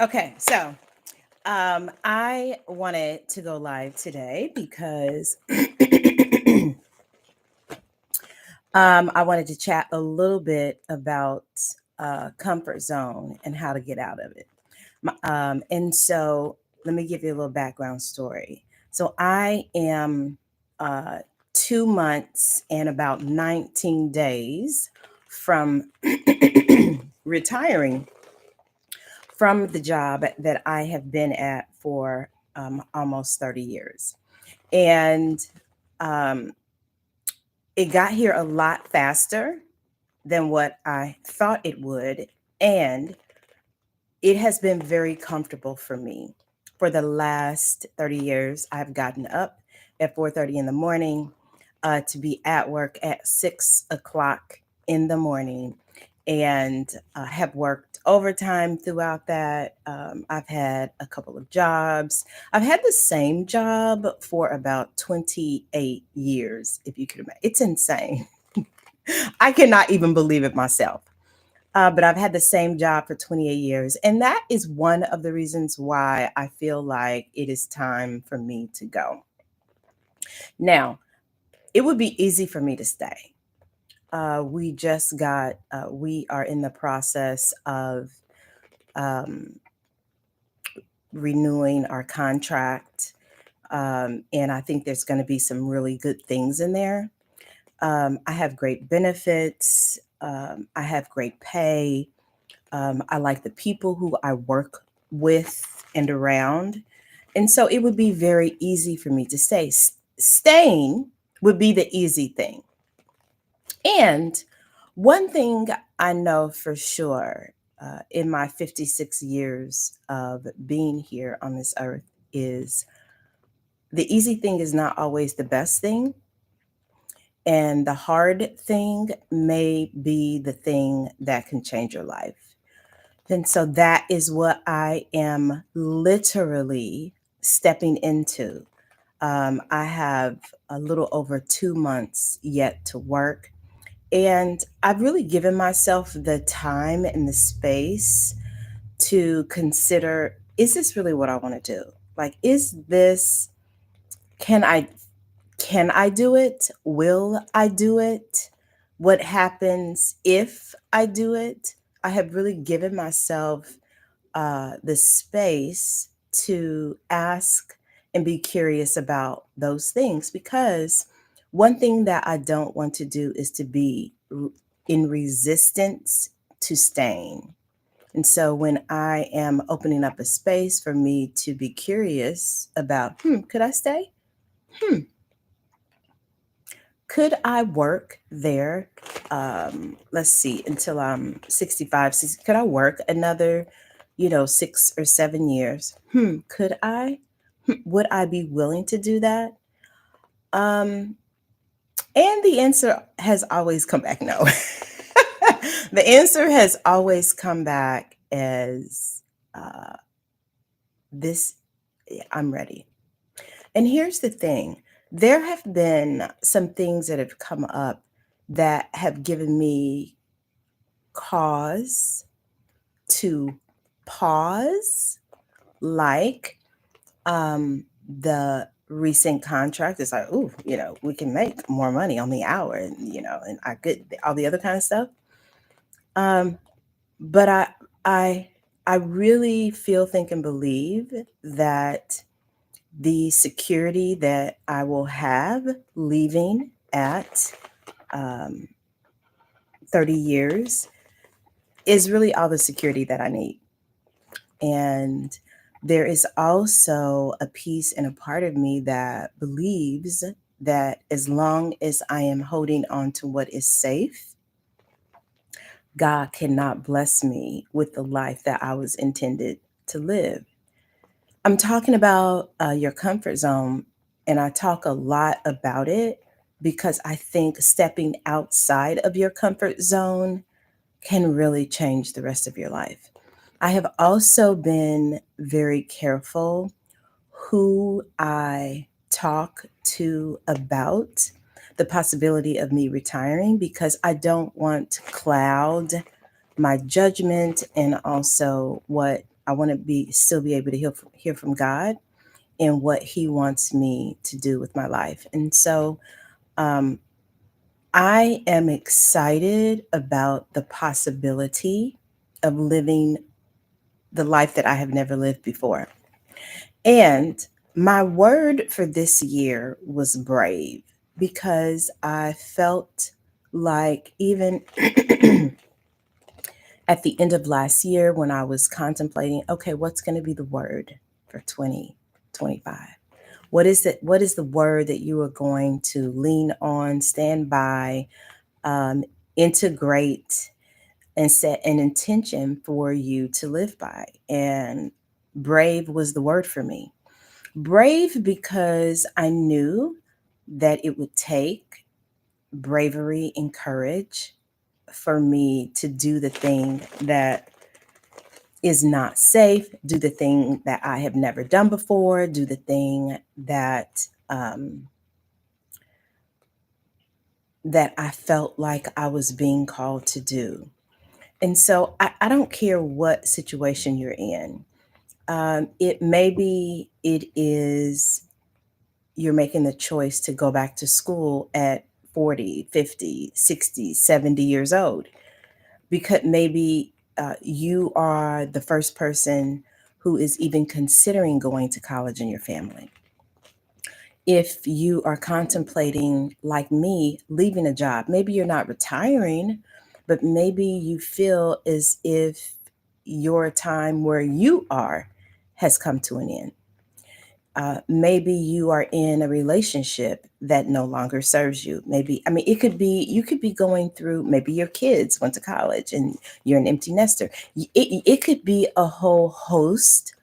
Okay, so I wanted to go live today because I wanted to chat a little bit about comfort zone and how to get out of it. And so let me give you a little background story. So I am 2 months and about 19 days from retiring from the job that I have been at for almost 30 years. And um, it got here a lot faster than what I thought it would. And it has been very comfortable for me. For the last 30 years, I've gotten up at 4:30 in the morning to be at work at 6 o'clock in the morning and have worked overtime throughout that. I've had a couple of jobs. I've had the same job for about 28 years, if you could imagine. It's insane. I cannot even believe it myself. But I've had the same job for 28 years. And that is one of the reasons why I feel like it is time for me to go. Now, it would be easy for me to stay. We are in the process of um, renewing our contract. And I think there's going to be some really good things in there. I have great benefits, I have great pay. I like the people who I work with and around. And so it would be very easy for me to stay. Staying would be the easy thing. And one thing I know for sure in my 56 years of being here on this earth is the easy thing is not always the best thing. And the hard thing may be the thing that can change your life. And so that is what I am literally stepping into. I have a little over 2 months yet to work. And I've really given myself the time and the space to consider, is this really what I want to do? Like, is this, can I can I do it? Will I do it? What happens if I do it? I have really given myself the space to ask and be curious about those things because one thing that I don't want to do is to be in resistance to staying. And so when I am opening up a space for me to be curious about, could I stay? Hmm, could I work there? Let's see, until I'm 65, 60, could I work another, 6 or 7 years? Could I? Would I be willing to do that? Um, and the answer has always come back no. The answer has always come back as uh, this I'm ready. And here's the thing, there have been some things that have come up that have given me cause to pause, like the recent contract is like, ooh, we can make more money on the hour and I get all the other kind of stuff. Um, but I I really feel, think, and believe that the security that I will have leaving at um, 30 years is really all the security that I need. And there is also a piece and a part of me that believes that as long as I am holding on to what is safe, God cannot bless me with the life that I was intended to live. I'm talking about your comfort zone, and I talk a lot about it because I think stepping outside of your comfort zone can really change the rest of your life. I have also been very careful who I talk to about the possibility of me retiring because I don't want to cloud my judgment and also what I want to be still be able to hear from God and what He wants me to do with my life. And so um, I am excited about the possibility of living the life that I have never lived before. And my word for this year was brave because I felt like even at the end of last year when I was contemplating, okay, what's going to be the word for 2025? What is the word that you are going to lean on, stand by, um, integrate, and set an intention for you to live by? And brave was the word for me. Brave because I knew that it would take bravery and courage for me to do the thing that is not safe, do the thing that I have never done before, do the thing that I felt like I was being called to do. And so I don't care what situation you're in. It maybe it is you're making the choice to go back to school at 40, 50, 60, 70 years old because maybe you are the first person who is even considering going to college in your family. If you are contemplating, like me, leaving a job, maybe you're not retiring, but maybe you feel as if your time where you are has come to an end. Maybe you are in a relationship that no longer serves you. Maybe, I mean, it could be, you could be going through, maybe your kids went to college and you're an empty nester. It could be a whole host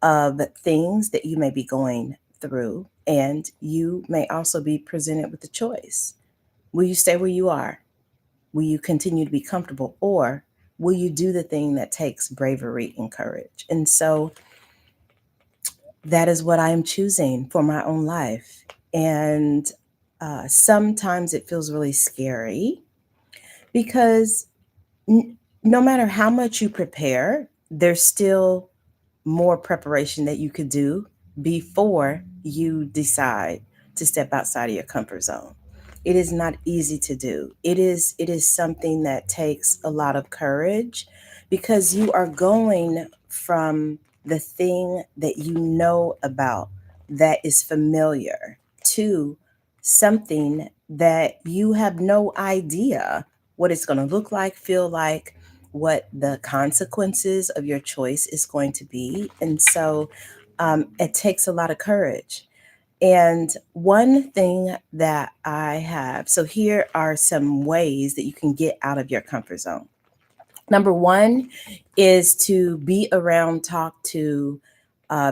of things that you may be going through, and you may also be presented with a choice. Will you stay where you are? Will you continue to be comfortable? Or will you do the thing that takes bravery and courage? And so that is what I am choosing for my own life. And sometimes it feels really scary because no matter how much you prepare, there's still more preparation that you could do before you decide to step outside of your comfort zone. It is not easy to do. It is something that takes a lot of courage because you are going from the thing that you know about that is familiar to something that you have no idea what it's going to look like, feel like, what the consequences of your choice is going to be. And so it takes a lot of courage. And one thing that I have, so here are some ways that you can get out of your comfort zone. Number one is to be around, talk to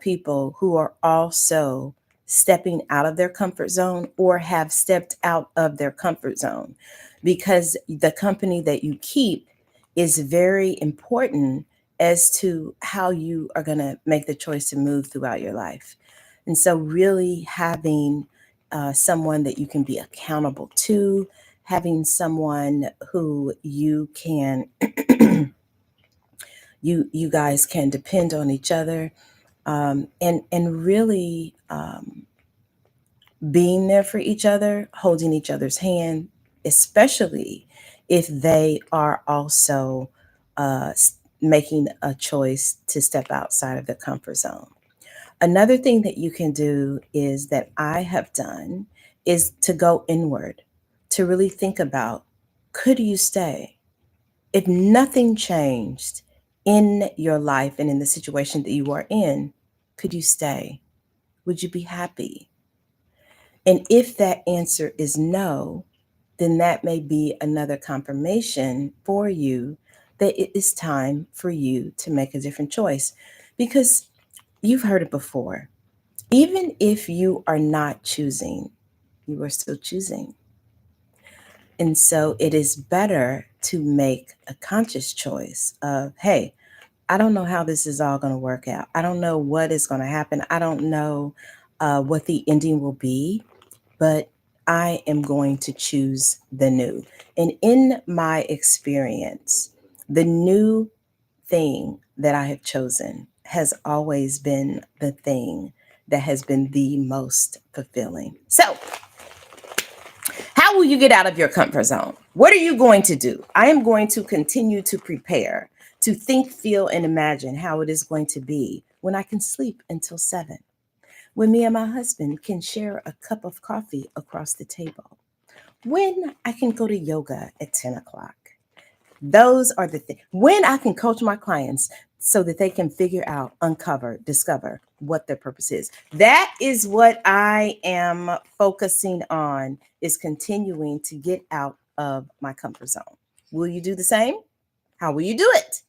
people who are also stepping out of their comfort zone or have stepped out of their comfort zone, because the company that you keep is very important as to how you are going to make the choice to move throughout your life. And so, really having someone that you can be accountable to, having someone who you can you guys can depend on each other, and really being there for each other, holding each other's hand, especially if they are also making a choice to step outside of the comfort zone. Another thing that you can do is that I have done is to go inward, to really think about, could you stay? If nothing changed in your life and in the situation that you are in, could you stay? Would you be happy? And if that answer is no, then that may be another confirmation for you that it is time for you to make a different choice. Because you've heard it before. Even if you are not choosing, you are still choosing. And so it is better to make a conscious choice of, hey, I don't know how this is all going to work out. I don't know what is going to happen. I don't know what the ending will be, but I am going to choose the new. And in my experience, the new thing that I have chosen has always been the thing that has been the most fulfilling. So, how will you get out of your comfort zone? What are you going to do? I am going to continue to prepare, to think, feel, and imagine how it is going to be when I can sleep until 7, when me and my husband can share a cup of coffee across the table, when I can go to yoga at 10 o'clock. Those are the things. When I can coach my clients so that they can figure out, uncover, discover what their purpose is. That is what I am focusing on, is continuing to get out of my comfort zone. Will you do the same? How will you do it?